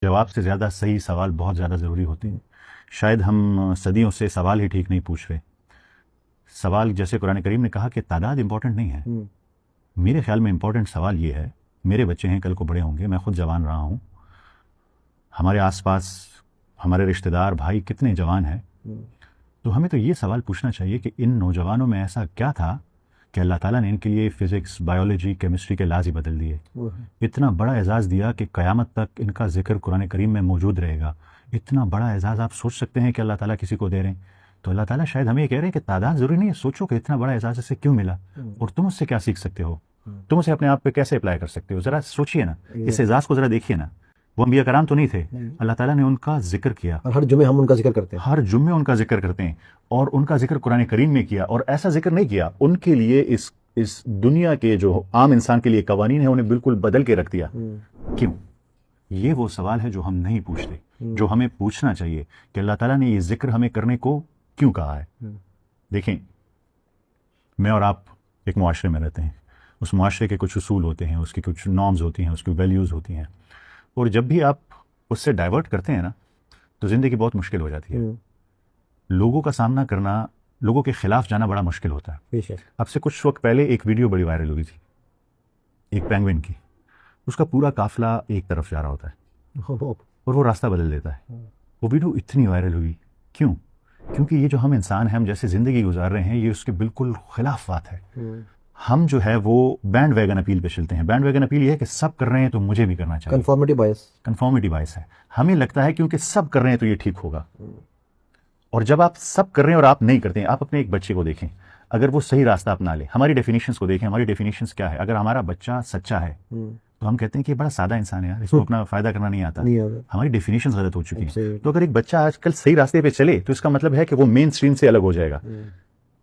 جواب سے زیادہ صحیح سوال بہت زیادہ ضروری ہوتے ہیں. شاید ہم صدیوں سے سوال ہی ٹھیک نہیں پوچھ رہے. سوال جیسے قرآن کریم نے کہا کہ تعداد امپورٹنٹ نہیں ہے. میرے خیال میں امپورٹنٹ سوال یہ ہے، میرے بچے ہیں کل کو بڑے ہوں گے، میں خود جوان رہا ہوں، ہمارے آس پاس ہمارے رشتہ دار بھائی کتنے جوان ہیں، تو ہمیں تو یہ سوال پوچھنا چاہیے کہ ان نوجوانوں میں ایسا کیا تھا کہ اللہ تعالیٰ نے ان کے لیے فزکس، بایولوجی، کیمسٹری کے لاز ہی بدل دیے، اتنا بڑا اعزاز دیا کہ قیامت تک ان کا ذکر قرآن کریم میں موجود رہے گا. اتنا بڑا اعزاز آپ سوچ سکتے ہیں کہ اللہ تعالیٰ کسی کو دے رہے ہیں؟ تو اللہ تعالیٰ شاید ہمیں یہ کہہ رہے ہیں کہ تعداد ضروری نہیں ہے، سوچو کہ اتنا بڑا اعزاز اسے کیوں ملا اور تم اس سے کیا سیکھ سکتے ہو، تم اسے اپنے آپ پہ کیسے اپلائی کر سکتے ہو. ذرا سوچئے نا، اس اعزاز کو ذرا دیکھیے نا. وہ انبیاء کرام تو نہیں تھے، اللہ تعالیٰ نے ان کا ذکر کیا، اور ہر جمعے ہم ان کا ذکر کرتے ہیں، ہر جمعے ان کا ذکر کرتے ہیں، اور ان کا ذکر قرآن کریم میں کیا. اور ایسا ذکر نہیں کیا، ان کے لیے اس دنیا کے جو عام انسان کے لیے قوانین ہیں انہیں بالکل بدل کے رکھ دیا. کیوں؟ یہ وہ سوال ہے جو ہم نہیں پوچھتے، جو ہمیں پوچھنا چاہیے کہ اللہ تعالیٰ نے یہ ذکر ہمیں کرنے کو کیوں کہا ہے. دیکھیں، میں اور آپ ایک معاشرے میں رہتے ہیں، اس معاشرے کے کچھ اصول ہوتے ہیں، اس کی کچھ نارمز ہوتی ہیں، اس کی ویلیوز ہوتی ہیں، اور جب بھی آپ اس سے ڈائیورٹ کرتے ہیں نا تو زندگی بہت مشکل ہو جاتی ہے. لوگوں کا سامنا کرنا، لوگوں کے خلاف جانا بڑا مشکل ہوتا ہے. اب سے کچھ وقت پہلے ایک ویڈیو بڑی وائرل ہوئی تھی، ایک پینگوئن کی. اس کا پورا قافلہ ایک طرف جا رہا ہوتا ہے اور وہ راستہ بدل دیتا ہے. وہ ویڈیو اتنی وائرل ہوئی، کیوں؟ کیونکہ یہ جو ہم انسان ہیں، ہم جیسے زندگی گزار رہے ہیں، یہ اس کے بالکل خلاف بات ہے. ہم جو ہے وہ بینڈ ویگن اپیل پہ چلتے ہیں. بینڈ ویگن اپیل یہ ہے کہ سب کر رہے ہیں تو مجھے بھی کرنا چاہیے. کنفارمیٹی بائس ہے. ہمیں لگتا ہے کیونکہ سب کر رہے ہیں تو یہ ٹھیک ہوگا. اور جب آپ سب کر رہے ہیں اور آپ نہیں کرتے ہیں، آپ اپنے ایک بچے کو دیکھیں، اگر وہ صحیح راستہ اپنا لے. ہماری ڈیفینیشنز کو دیکھیں، ہماری ڈیفینیشنز کیا ہے. اگر ہمارا بچہ سچا ہے تو ہم کہتے ہیں کہ یہ بڑا سادہ انسان ہے یار، اس کو اپنا فائدہ کرنا نہیں آتا. ہماری ڈیفینیشنز غلط ہو چکی ہیں. تو اگر ایک بچہ آج کل صحیح راستے پہ چلے تو اس کا مطلب ہے کہ وہ مین اسٹریم سے الگ ہو جائے گا.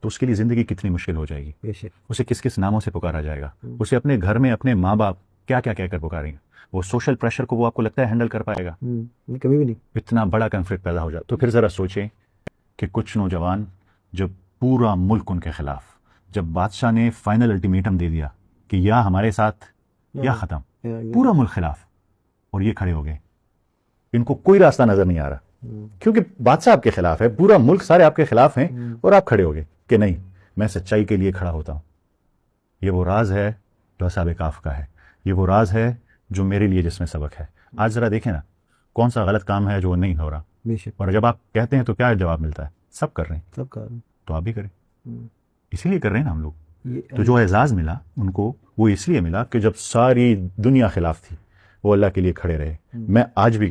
تو اس کے لیے زندگی کتنی مشکل ہو جائے گی. اسے کس کس ناموں سے پکارا جائے گا. اسے اپنے گھر میں اپنے ماں باپ کیا کیا کہہ کر پکاریں گے. وہ سوشل پریشر کو وہ آپ کو لگتا ہے ہینڈل کر پائے گا؟ کبھی بھی نہیں. اتنا بڑا کنفلکٹ پیدا ہو جائے. تو پھر ذرا سوچیں کہ کچھ نوجوان، جب پورا ملک ان کے خلاف، جب بادشاہ نے فائنل الٹیمیٹم دے دیا کہ یا ہمارے ساتھ یا ختم، پورا ملک خلاف، اور یہ کھڑے ہو گئے، ان کو کوئی راستہ نظر نہیں آ رہا کیونکہ بادشاہ آپ کے خلاف ہے، پورا ملک سارے آپ کے خلاف ہیں، اور آپ کھڑے ہو گئے کہ نہیں، میں سچائی کے لیے کھڑا ہوتا ہوں. یہ وہ راز ہے جو اصحاب کہف کا ہے. یہ وہ راز ہے جو میرے لیے جس میں سبق ہے. آج ذرا دیکھیں نا، کون سا غلط کام ہے جو نہیں ہو رہا، اور جب آپ کہتے ہیں تو کیا جواب ملتا ہے؟ سب کر رہے ہیں، تو آپ بھی کریں. اسی لیے کر رہے ہیں نا ہم لوگ. تو جو اعزاز ملا ان کو، وہ اس لیے ملا کہ جب ساری دنیا خلاف تھی وہ اللہ کے لیے کھڑے رہے. میں آج بھی